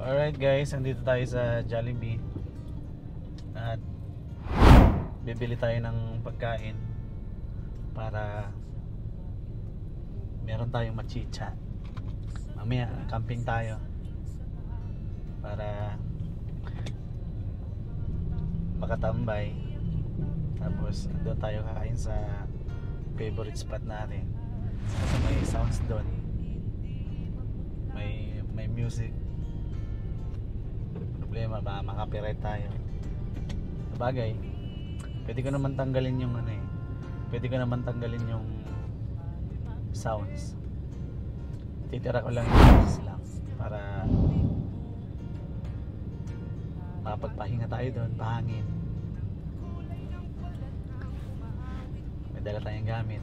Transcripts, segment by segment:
Alright guys, andito tayo sa Jollibee at bibili tayo ng pagkain para meron tayong machicha. Mamaya camping tayo para makatambay, tapos doon tayo kakain sa favorite spot natin kasi may sounds doon, may music. Problema ba makapiright tayo. Sabagay, pwede ko naman tanggalin yung yung sounds. Titira ko lang yung sounds lang para makapagpahinga tayo doon, pahangin. May dala tayong gamit.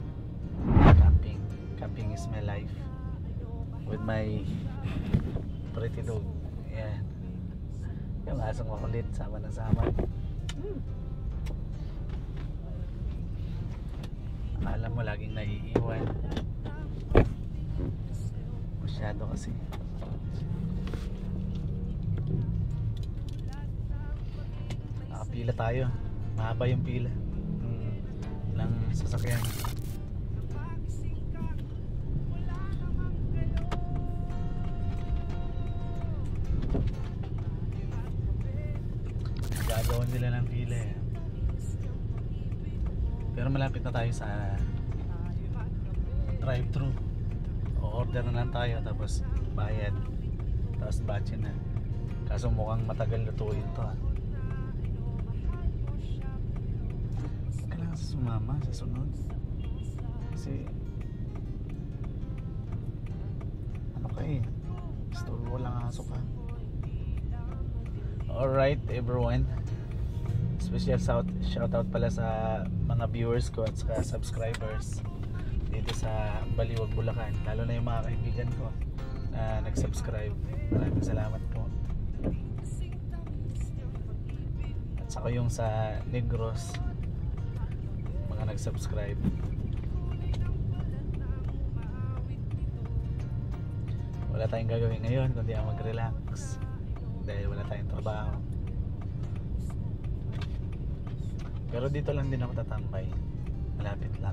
Camping is my life with my pretty dog. Yan, yung asong makulit, sama na sama. Alam mo, laging naiiwan. Masyado kasi. Nakapila tayo. Mahaba yung pila ng sasakyan. Gagawan nila ng pila eh. Pero malapit na tayo sa drive-thru. O-order na lang tayo, tapos bayad, tapos batch na. Kaso mukhang matagal lutuin to ha. Kailangan sa sumama sa sunod kasi ano ka eh, gusto walang aso ka. Alright everyone, special shout out pala sa mga viewers ko at sa subscribers dito sa Baliwag, Bulacan, lalo na yung mga kaibigan ko na nag-subscribe. Maraming salamat po. At saka yung sa Negros, mga nag-subscribe. Wala tayong gagawin ngayon kundi ang mag-relax dahil wala tayong trabaho. Pero dito lang din ako tatambay, malapit lang.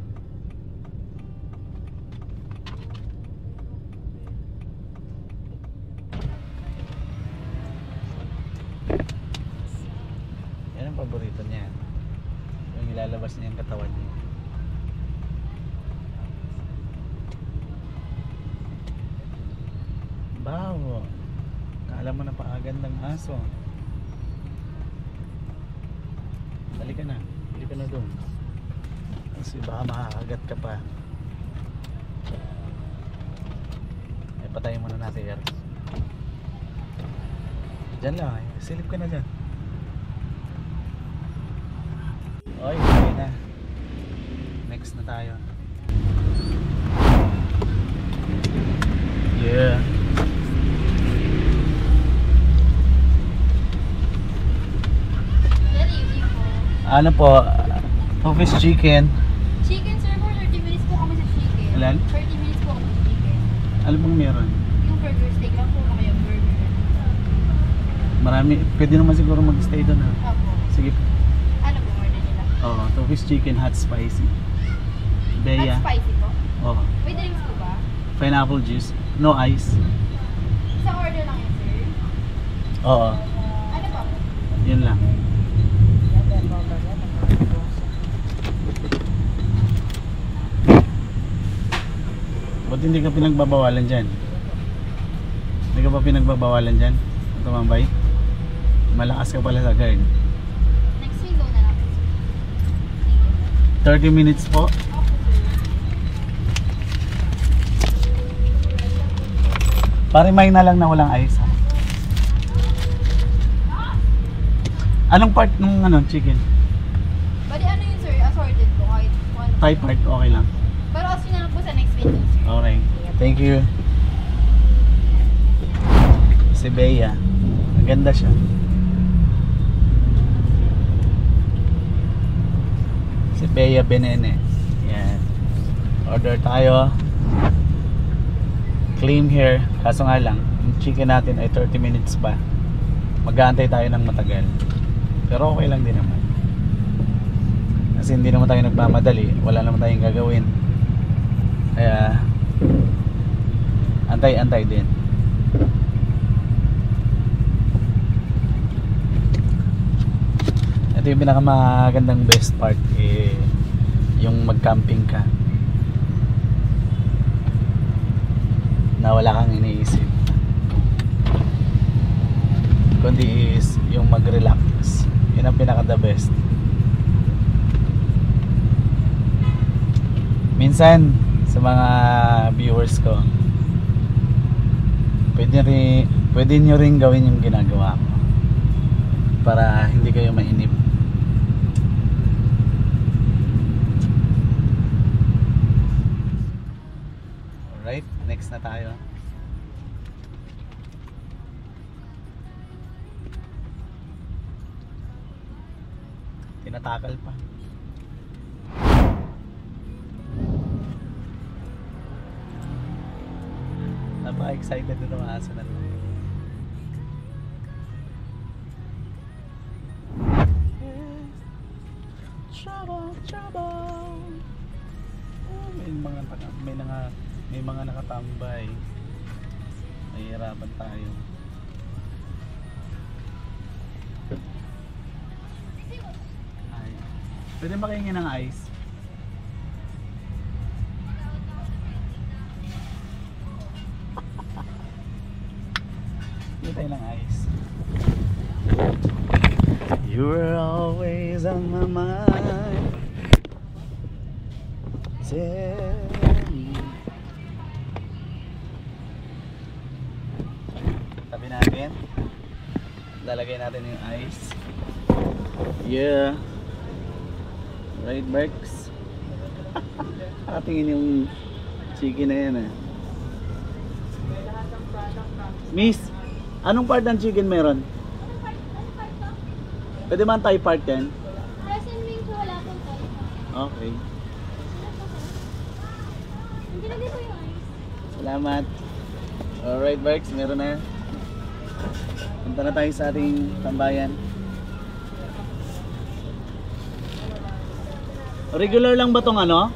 Yan ang paborito niya, yung ilalabas niya yung katawan niya. Bawo, kala mo na paagandang aso. Dali ka na, hindi ka na doon kasi baka makakagat ka pa. Ay, patayin muna natin yan. Diyan lang, silip ka na dyan. Oy, okay na. Next na tayo. Yeah. Ano po? Office chicken. Chicken sir, for 30 minutes po kami sa chicken. Ilan? 30 minutes po kami sa chicken. Ano bang meron? Yung burger steak lang po kami yung burger. Marami, pwede naman siguro mag-stay doon ha. Opo. Sige. Ano po order nila? Oo, office chicken, hot spicy. Beya. Hot spicy po? Oo. May drinks po ba? Pineapple juice, no ice. Isang order lang yun sir? Oo, Ano po? yun lang. Ba't hindi ka pinagbabawalan dyan? Hindi ka pa pinagbabawalan dyan? Tumambay? Malakas ka pala sa guard. Next window na lang po sir. 30 minutes po. Okay sir. Parimay na lang na walang ice ha? Anong part ng chicken? Bali ano yun sir? Assorted po kahit one. Thai part, okay lang. Pero as yun na lang po sa next window sir. Okay, thank you. Si Bea, maganda siya. Si Bea Benene. Yan. Order tayo. Clean hair, kaso nga lang chicken natin ay 30 minutes pa, mag-aantay tayo ng matagal. Pero okay lang din naman. Kasi hindi naman tayo nagmamadali, wala naman tayong gagawin. Kaya antay-antay din. Ito yung pinakamagandang best part, yung mag-camping ka na wala kang iniisip, kundi is yung mag-relax. Yun ang pinaka the best. Minsan sa mga viewers ko, pwede nyo rin gawin yung ginagawa ko para hindi kayo mainip. Alright, next na tayo. Tinatakal pa. Napaka-excited na tumaasa na ito. Trouble. Oh, may mga nakatambay. Mahihirapan tayo. Ay. Pwede makahingi ng ice? Hindi tayo ng ice. You were always on my mind. Tabi natin. Lalagay natin yung ice. Yeah. Right, Berks? Nakatingin yung chicken na yan, eh. Miss, anong part ng chicken meron? Pwede man tayo part yan? Present wing ko wala pong tayo. Okay. Hindi na dito yung ice. Salamat. Alright, Berks, meron na. Punta na tayo sa ating tambayan. Regular lang ba tong ano?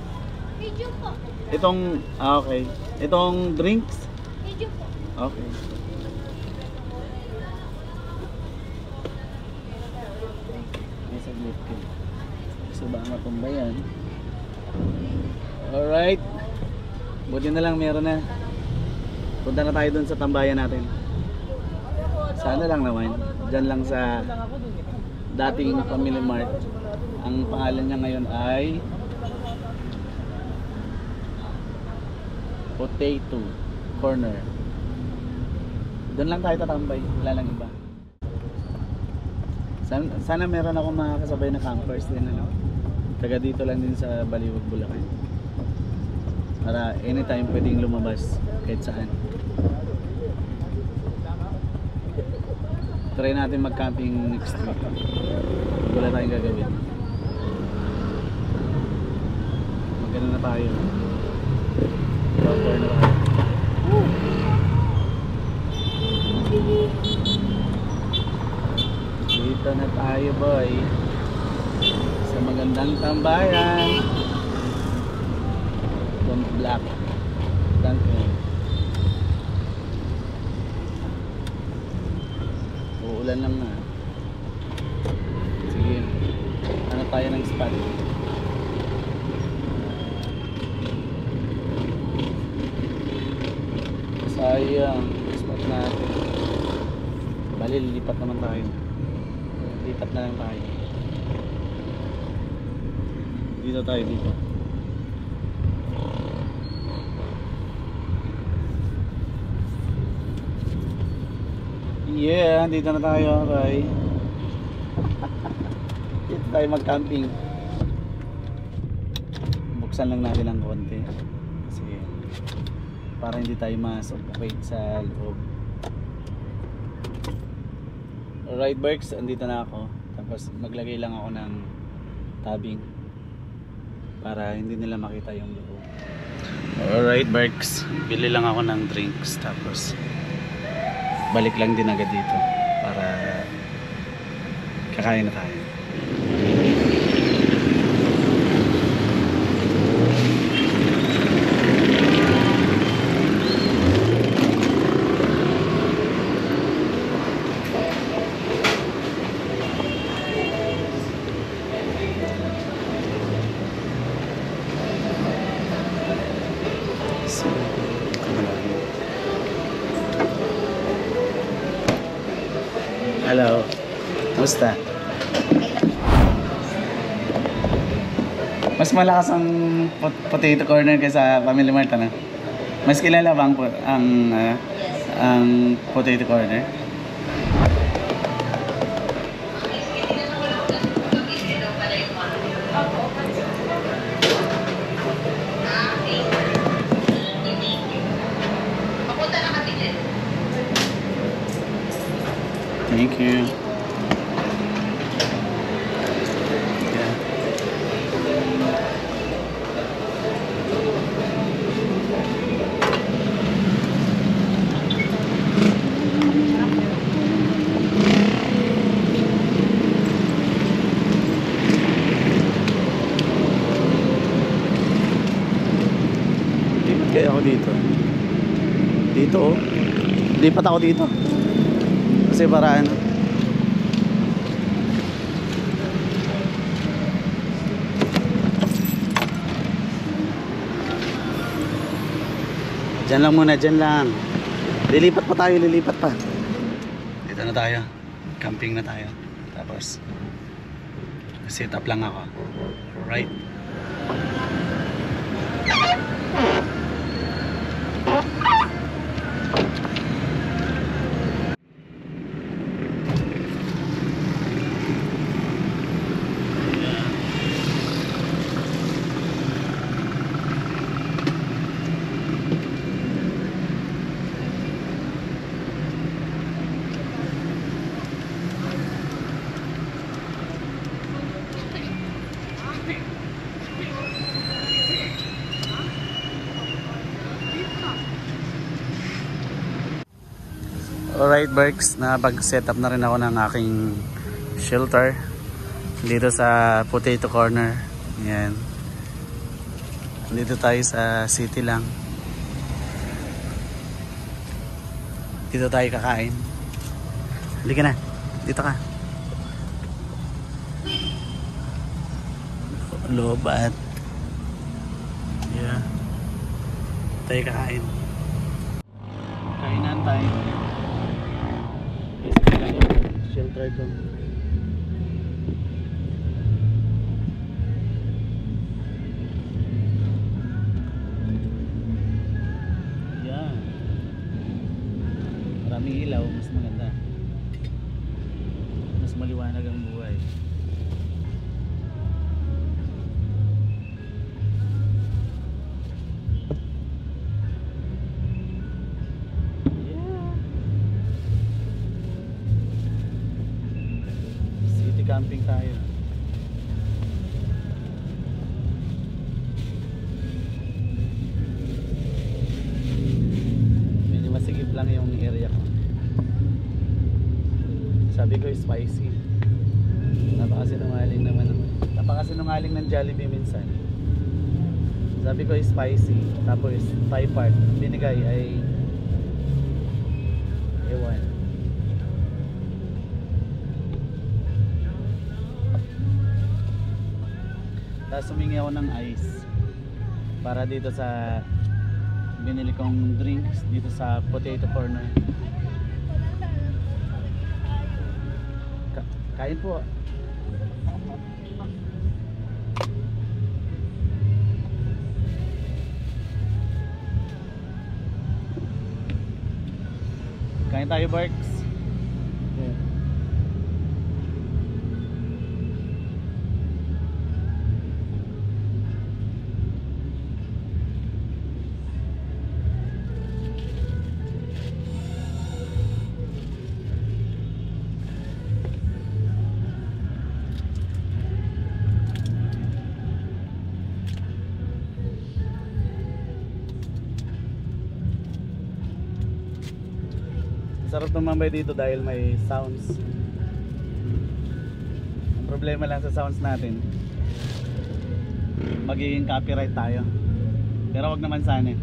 Medium po. Itong, okay. Itong drinks? Medium po. Okay. May saglit ko. Gusto ba ang matumbayan? Alright. Buti na lang meron na. Punta na tayo dun sa tambayan natin. Sana lang naman. Diyan lang sa dating Family Mart. Ang pangalan niya ngayon ay Potato Corner. Doon lang tayo tatambay. Wala lang iba. Sana meron akong mga kasabay na campers din, ano? Taga dito lang din sa Baliwag, Bulacan. Para anytime pwedeng lumabas kahit saan. Try natin mag-camping next week. Wala tayong gagawin. Magkano na tayo. Proper na tayo. Dito na tayo, boy. Sa magandang tambayan. Don't black. Thank you. Uulan lang na. Sige. Ano tayo ng spot? Sayang. Spot natin. Bali, lilipat naman tayo. Lipat na lang tayo. Dito tayo, dito. Yeah, dito na tayo, okay. Dito tayo mag-camping. Buksan lang natin ng konti. Kasi para hindi tayo ma-suffocate sa loob. Alright, Berks, andito na ako. Tapos maglagay lang ako ng tabing para hindi nila makita yung loob. Alright, Berks, bili lang ako ng drinks. Tapos balik lang din agad dito para kakain na tayo. Hello. Kumusta? Mas malakas ang potato corner kaysa Family Mart, ano? Mas kilala ba ang potato corner? Thank you. Yeah. Lipat kaya ako dito. Dito oh. Lipat ako dito. Kasi para ano. Diyan lang muna, diyan lang. Lilipat pa tayo, lilipat pa. Dito na tayo. Camping na tayo. Tapos set up lang ako. Right? Alright Berks, napag-set up na rin ako ng aking shelter dito sa Potato Corner. Yan. Dito tayo sa city lang. Dito tayo kakain. Halika na, dito ka. Lobat. Yeah. Tayo kakain. Kainan tayo. Shelter ko. Yan. Maraming ilaw, mas maganda. Mas maliwanag ang buhay. Camping tayo. Medyo masigip lang yung area ko. Sabi ko spicy. Napakasinungaling naman. Napakasinungaling ng Jollibee minsan. Sabi ko spicy. Tapos Thai part. Binigay ay ewan. Tapos humingi ako ng ice para dito sa binili kong drinks dito sa Potato Corner. Kain po. Kain tayo, Barks. Yeah. Sarap tumambay dito dahil may sounds. Ang problema lang sa sounds natin, magiging copyright tayo. Pero wag naman sana.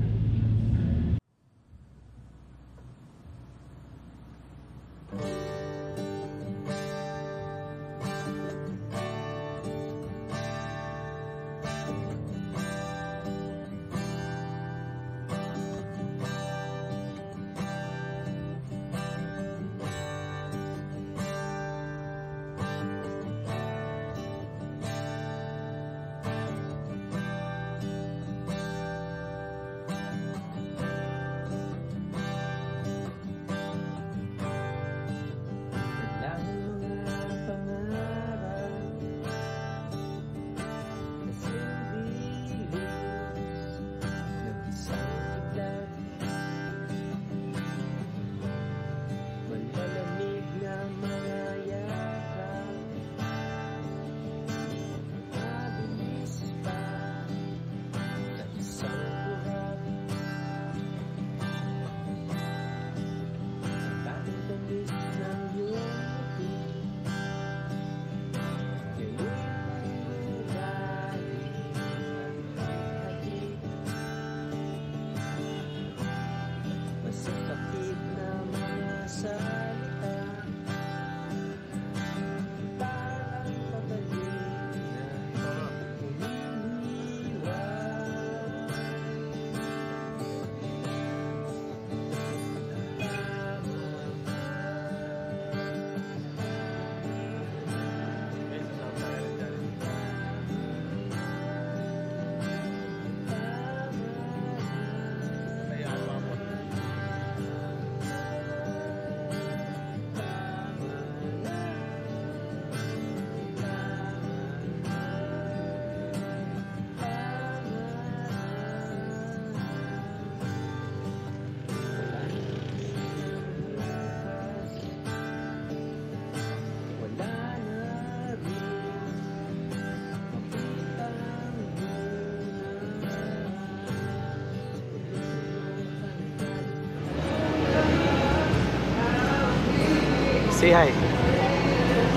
Say hi.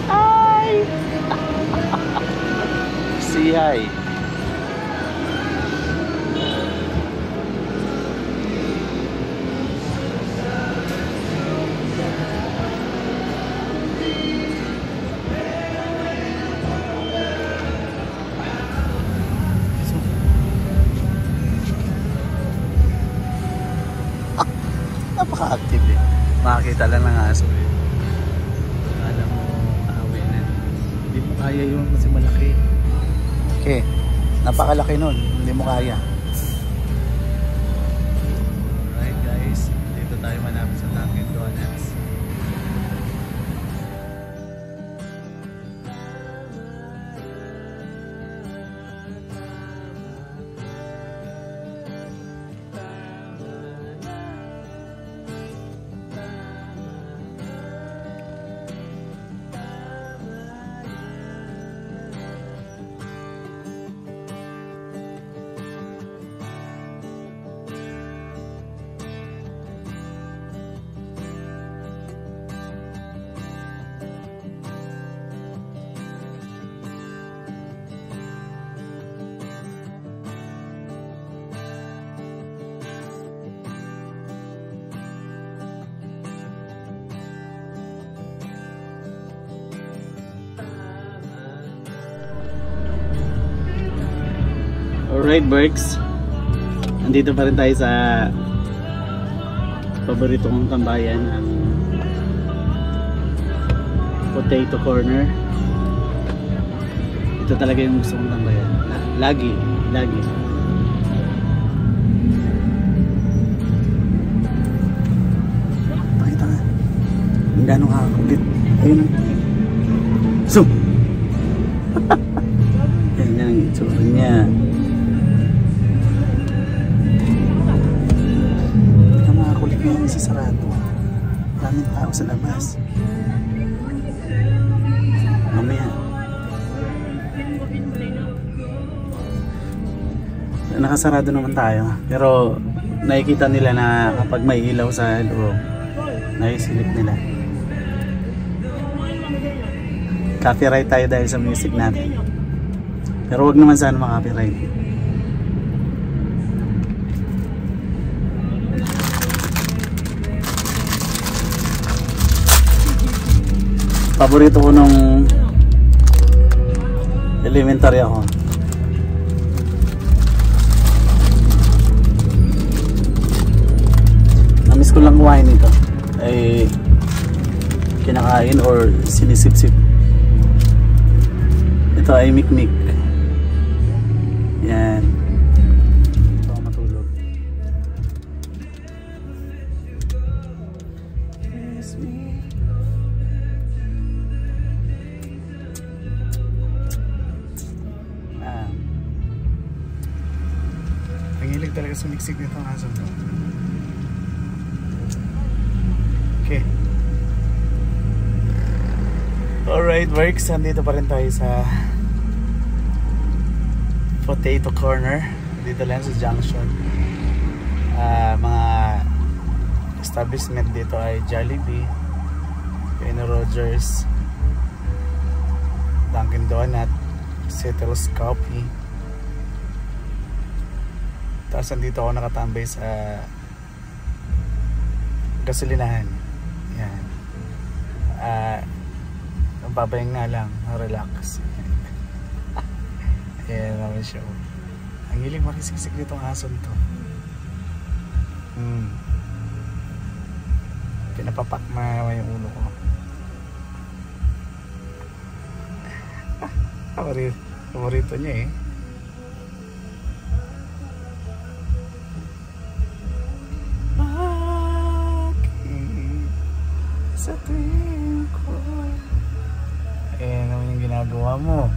Hi. Say hi. Napaka-active eh. Makakita lang ng aso eh. Alam mo, awin na. Hindi mo kaya yun kasi malaki. Okay, napakalaki nun. Hindi mo kaya. Alright guys, dito tayo malapit sa Dunkin Donuts. Alright Berks, nandito pa rin tayo sa paborito kong tambayan, ang Potato Corner. Ito talaga yung gusto kong tambayan, lagi. Pakita nga ang gano'ng kakakulit. Ayun so yan ang itsura niya. Ngayon sa sarado, maraming tao sa labas. Mamaya nakasarado naman tayo, pero nakikita nila na kapag may ilaw sa loob, Naisilip nila. Copyright tayo dahil sa music natin. Pero wag naman sana ma-copyright. Paborito ko nung elementary ako. Namiss ko lang kumain ito. Ay kinakain or sinisip-sip. Ito ay mikmik. Yan. Ito ako matulog. Nangilig talaga sumiksik nito ang aso to. Okay. Alright, works. Andito pa rin tayo sa Potato Corner. Dito lang sa junction. Mga establishment dito ay Jollibee, Kenny Rogers, Dunkin Donut, Citrus Coffee. Tapos andito ako nakatambay sa gasolinahan. Yan. Babayang nga lang, relax. Ayan naman siya. Ang hiling makisiksik dito ang ason to. Pinapapak na yung ulo ko. Paborito niya eh. Sa tuwing ko. Ayan naman yung ginagawa mo.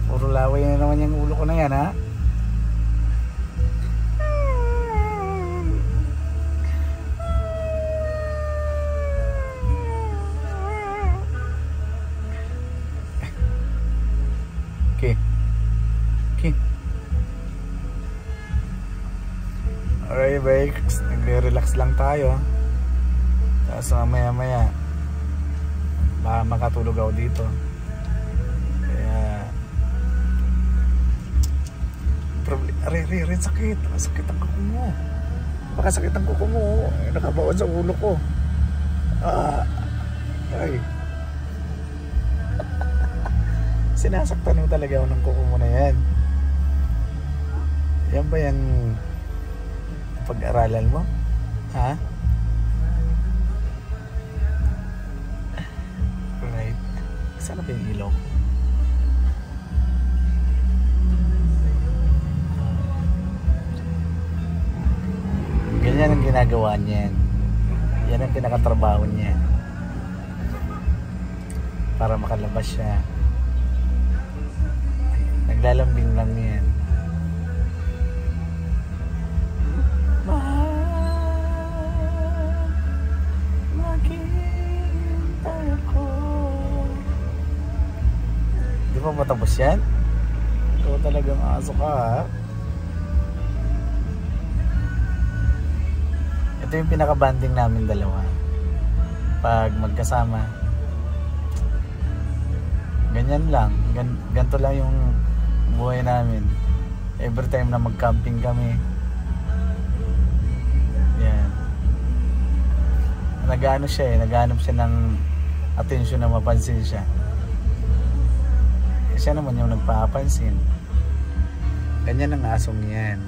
Puro laway na naman yung ulo ko na yan, ha? Okay. Okay. Alright, bikes. Nagre-relax lang tayo. Tapos mamaya-maya baka makatulog ako dito. Kaya Aray, sakit. Sakit ang kuko mo. Baka sakit ang kuko mo. Nakabaon sa ulo ko. Ay. Sinasaktan mo talaga ako ng kuko mo na yan. Yan ba yan pag-aralan mo? Ha? Right. Sana ba yung ilaw? Ganyan ang ginagawa niyan. Yan ang pinakatrabaho niya. Para makalabas siya. Naglalambing lang yan. Maghihintay ako. Di ba matapos yan? Ito talagang aso ka, ha? Ito yung pinaka-banding namin dalawa. Pag magkasama. Ganyan lang. Ganito lang yung buhay namin. Every time na mag-camping kami. Yan. Nag-ano siya eh. Nag-hanap siya ng atensyon na mapansin siya. Siya naman yung nagpapansin. Ganyan ang asong yan.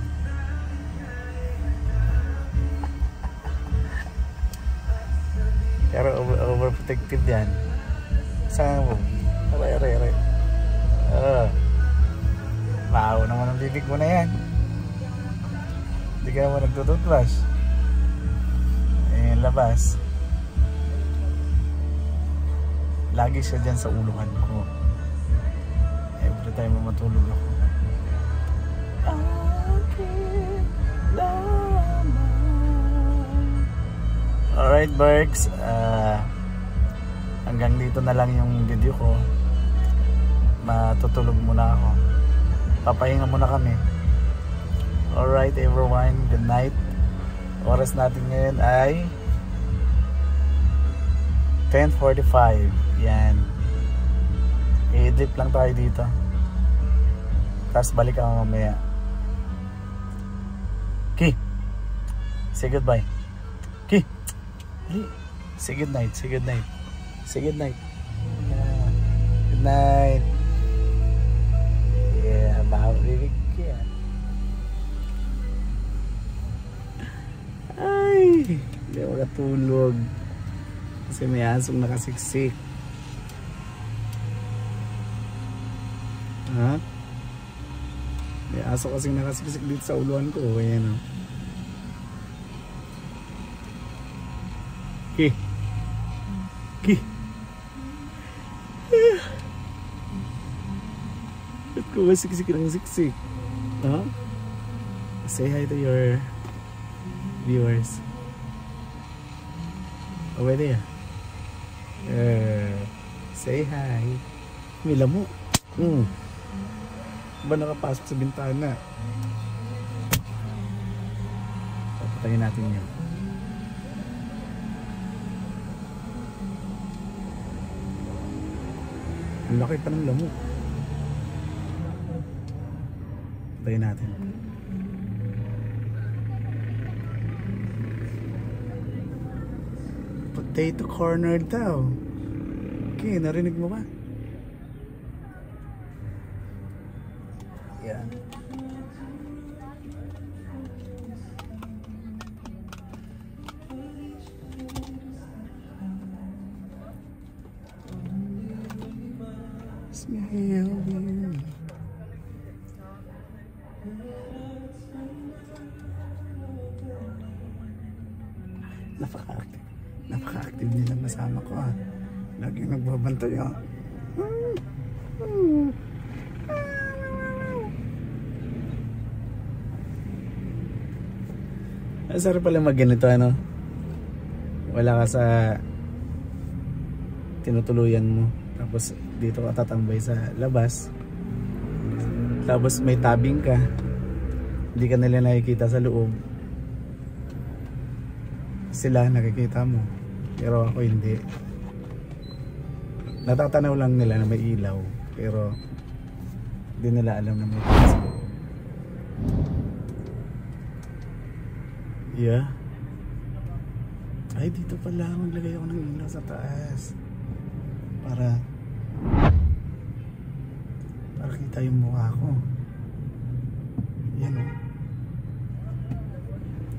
Pero overprotective yan. Saan mo? Aray. Baho naman ang bibig mo na yan. Hindi ka naman nagtututbrush. Labas. Lagi siya dyan sa uluhan ko. Every time na matulog ako. Alright, Berks. Hanggang dito na lang yung video ko. Matutulog muna ako. Papahinga muna kami. Alright everyone, good night. Oras natin ngayon ay 10:45. Yan. I-dip lang tayo dito. Tapos balik ako mamaya. Okay. Say goodbye. Okay. Say good night. Say good night. Say good night. Yeah. Good night. Yeah, bawi ka. Ay, hindi ako makatulog. Kasi may asong nakasiksik. Ha? May aso kasing nakasiksik dito sa uluan ko. Ayan o. Okay. Okay. Ba't ko ba siksik ng siksik? Huh? Say hi to your viewers. Over there. Say hi. May lamo. Ba nakapasok sa bintana? Papatayin natin yan. Ang laki pa ng lamok. Patayin natin. Potato corner daw. Okay, narinig mo ba? Yan. Smile. Napaka-active nilang kasama ko ah. Lagi nagbabantay ah. Sarap pala mag ganito ano. Wala ka sa tinutuluyan mo. Tapos dito ka tatambay sa labas. Tapos may tabing ka. Hindi ka nila nakikita sa loob. Sila nakikita mo. Pero ako hindi. Natatanaw lang nila na may ilaw. Pero hindi nila alam na may ilaw sa loob. Yeah. Ay, dito pala maglagay ako ng ilaw sa taas. Para kita yung mukha ko. Yan o.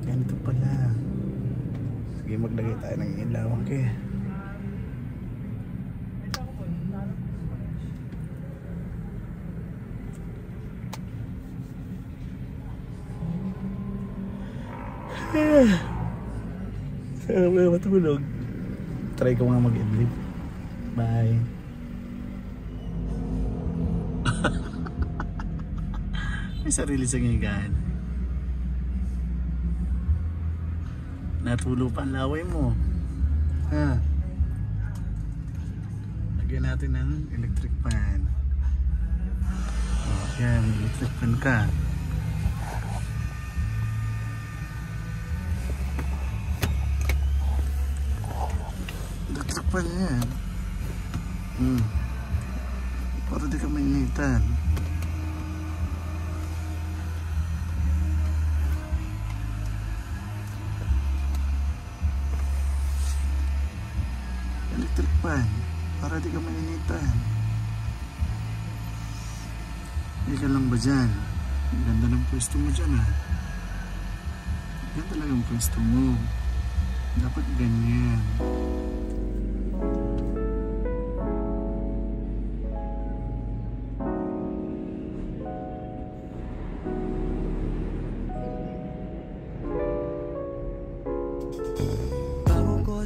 Ganito pala. Sige, maglagay tayo ng ilaw. Okay. Sarap na matulog. Try ko nga mag-idlip. Bye. May sarili sa ngigaan. Natulo pa ang laway mo. Ha? Lagyan natin ng electric fan. Oh, yan, electric fan ka. Electric fan yan. Para di ka mainitan. Electric fan para di ka mainitan. Hindi ka lang ba dyan? Ang ganda ng pwesto mo dyan ah. Yan talagang pwesto mo. Dapat ganyan.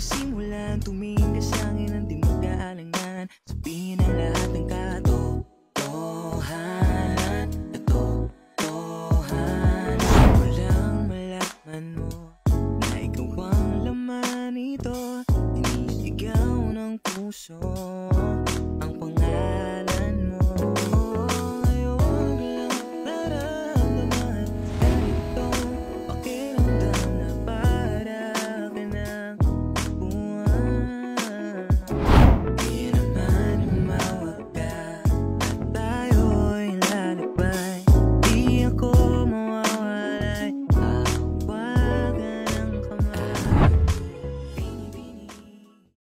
Simulan tumingin ka sa akin ang di magkaalangan. Sabihin ang lahat ng katotohanan. Katotohanan. Walang malaman mo na ikaw ang laman nito. Inisigaw ng puso.